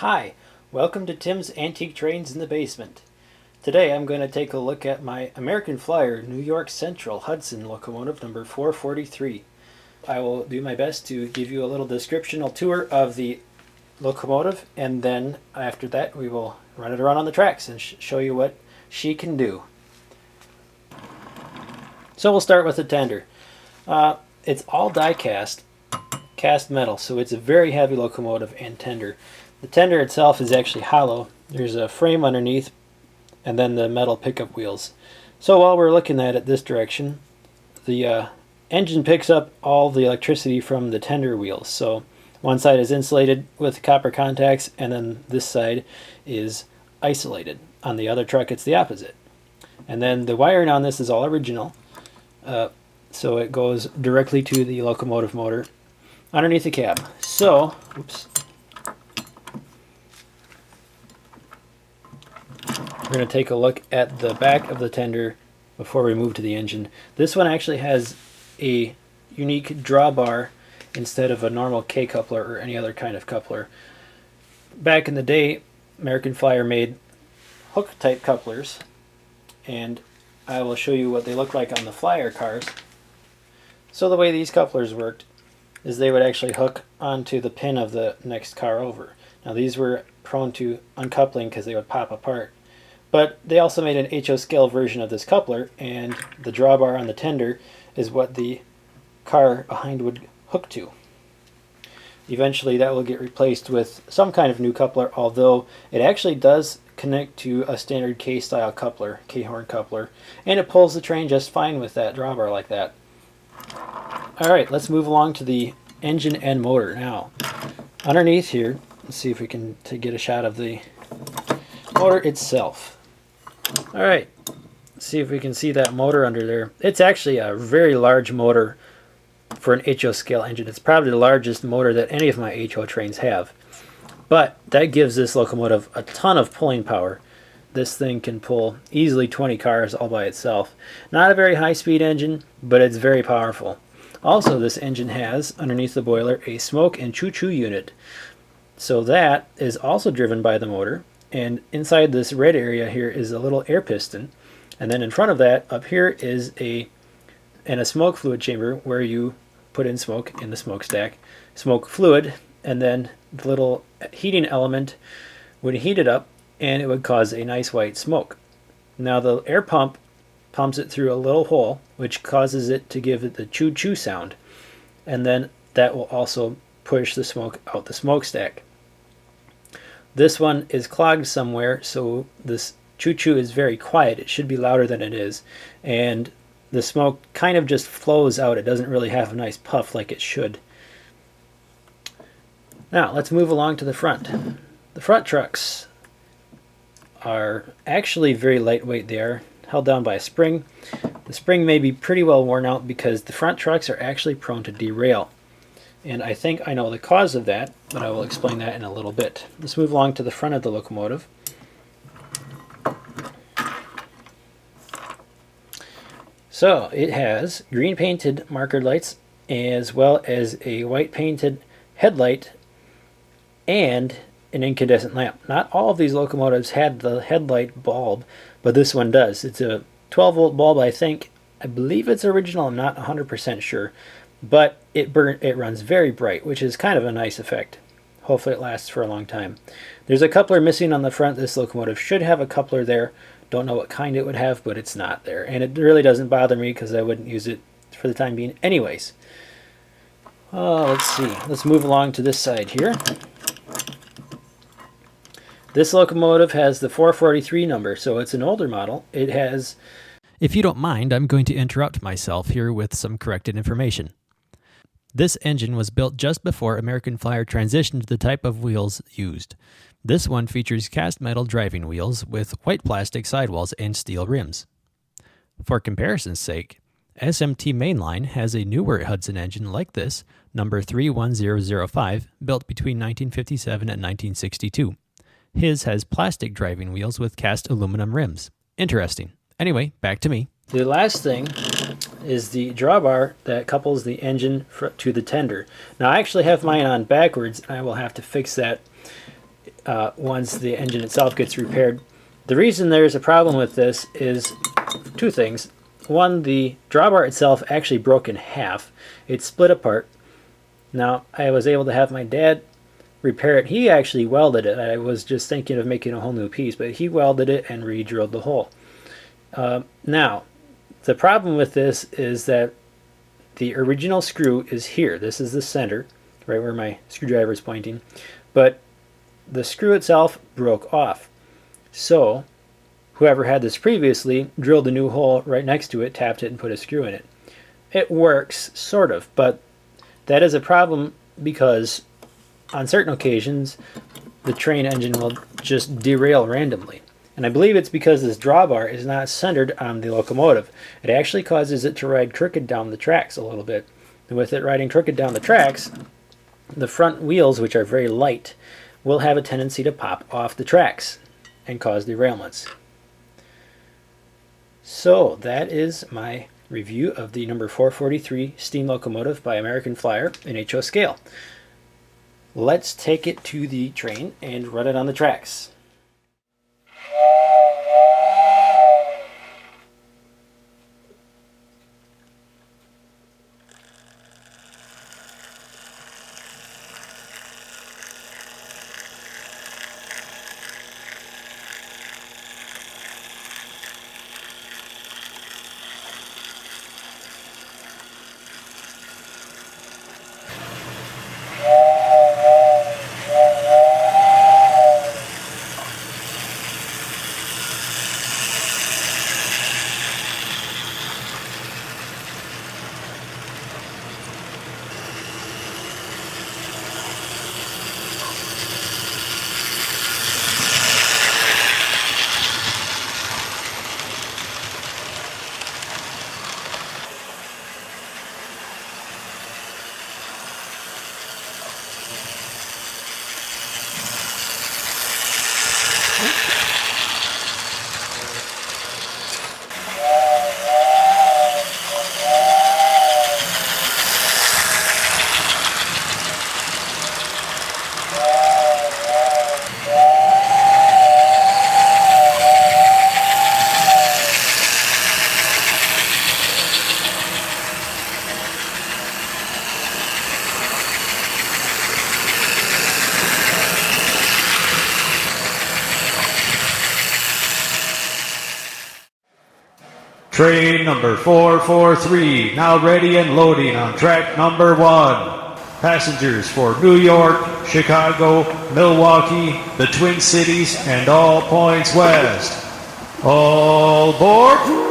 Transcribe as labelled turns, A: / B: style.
A: Hi, welcome to Tim's Antique Trains in the Basement. Today I'm going to take a look at my American Flyer New York Central Hudson locomotive number 443. I will do my best to give you a little descriptional tour of the locomotive, and then after that we will run it around on the tracks and show you what she can do. So we'll start with the tender. It's all die-cast, cast metal, so it's a very heavy locomotive and tender. The tender itself is actually hollow. There's a frame underneath and then the metal pickup wheels. So while we're looking at it this direction, the engine picks up all the electricity from the tender wheels. So one side is insulated with copper contacts and then this side is isolated. On the other truck it's the opposite. And then the wiring on this is all original. So it goes directly to the locomotive motor underneath the cab. So, oops. We're going to take a look at the back of the tender before we move to the engine. This one actually has a unique drawbar instead of a normal K-coupler or any other kind of coupler. Back in the day, American Flyer made hook-type couplers, and I will show you what they look like on the Flyer cars. So the way these couplers worked is they would actually hook onto the pin of the next car over. Now these were prone to uncoupling because they would pop apart. But they also made an HO scale version of this coupler, and the drawbar on the tender is what the car behind would hook to. Eventually that will get replaced with some kind of new coupler, although it actually does connect to a standard K-style coupler, K-horn coupler, and it pulls the train just fine with that drawbar like that. Alright, let's move along to the engine and motor now. Underneath here, let's see if we can get a shot of the motor itself. Alright, let's see if we can see that motor under there. It's actually a very large motor for an HO scale engine. It's probably the largest motor that any of my HO trains have. But that gives this locomotive a ton of pulling power. This thing can pull easily 20 cars all by itself. Not a very high-speed engine, but it's very powerful. Also, this engine has, underneath the boiler, a smoke and choo-choo unit. So that is also driven by the motor. And inside this red area here is a little air piston. And then in front of that, up here is a smoke fluid chamber where you put in smoke in the smokestack. Smoke fluid, and then the little heating element would heat it up and it would cause a nice white smoke. Now the air pump pumps it through a little hole which causes it to give it the choo-choo sound. And then that will also push the smoke out the smokestack. This one is clogged somewhere, so this choo-choo is very quiet. It should be louder than it is. And the smoke kind of just flows out. It doesn't really have a nice puff like it should. Now, let's move along to the front. The front trucks are actually very lightweight. They are held down by a spring. The spring may be pretty well worn out because the front trucks are actually prone to derail. And I think I know the cause of that, but I will explain that in a little bit. Let's move along to the front of the locomotive. So it has green painted marker lights as well as a white painted headlight and an incandescent lamp. Not all of these locomotives had the headlight bulb, but this one does. It's a 12-volt bulb, I think. I believe it's original. I'm not 100% sure. But it runs very bright, which is kind of a nice effect. Hopefully it lasts for a long time. There's a coupler missing on the front. This locomotive should have a coupler there. Don't know what kind it would have, but it's not there. And it really doesn't bother me because I wouldn't use it for the time being anyways. Let's see. Let's move along to this side here. This locomotive has the 443 number, so it's an older model. It has...
B: If you don't mind, I'm going to interrupt myself here with some corrected information. This engine was built just before American Flyer transitioned to the type of wheels used. This one features cast metal driving wheels with white plastic sidewalls and steel rims. For comparison's sake, SMT Mainline has a newer Hudson engine like this, number 31005, built between 1957 and 1962. His has plastic driving wheels with cast aluminum rims. Interesting. Anyway, back to me.
A: The last thing is the drawbar that couples the engine to the tender. Now I actually have mine on backwards, and I will have to fix that. once the engine itself gets repaired. The reason there's a problem with this is two things. One, the drawbar itself actually broke in half. It split apart. Now, I was able to have my dad repair it. He actually welded it. I was just thinking of making a whole new piece, but he welded it and re-drilled the hole. Now, the problem with this is that the original screw is here. This is the center, right where my screwdriver is pointing. But the screw itself broke off. So, whoever had this previously drilled a new hole right next to it, tapped it, and put a screw in it. It works, sort of, but that is a problem because on certain occasions, the train engine will just derail randomly. And I believe it's because this drawbar is not centered on the locomotive. It actually causes it to ride crooked down the tracks a little bit. And with it riding crooked down the tracks, the front wheels, which are very light, will have a tendency to pop off the tracks and cause derailments. So that is my review of the number 443 steam locomotive by American Flyer in HO scale. Let's take it to the train and run it on the tracks.
C: Train number 443, now ready and loading on track number 1. Passengers for New York, Chicago, Milwaukee, the Twin Cities, and all points west. All aboard!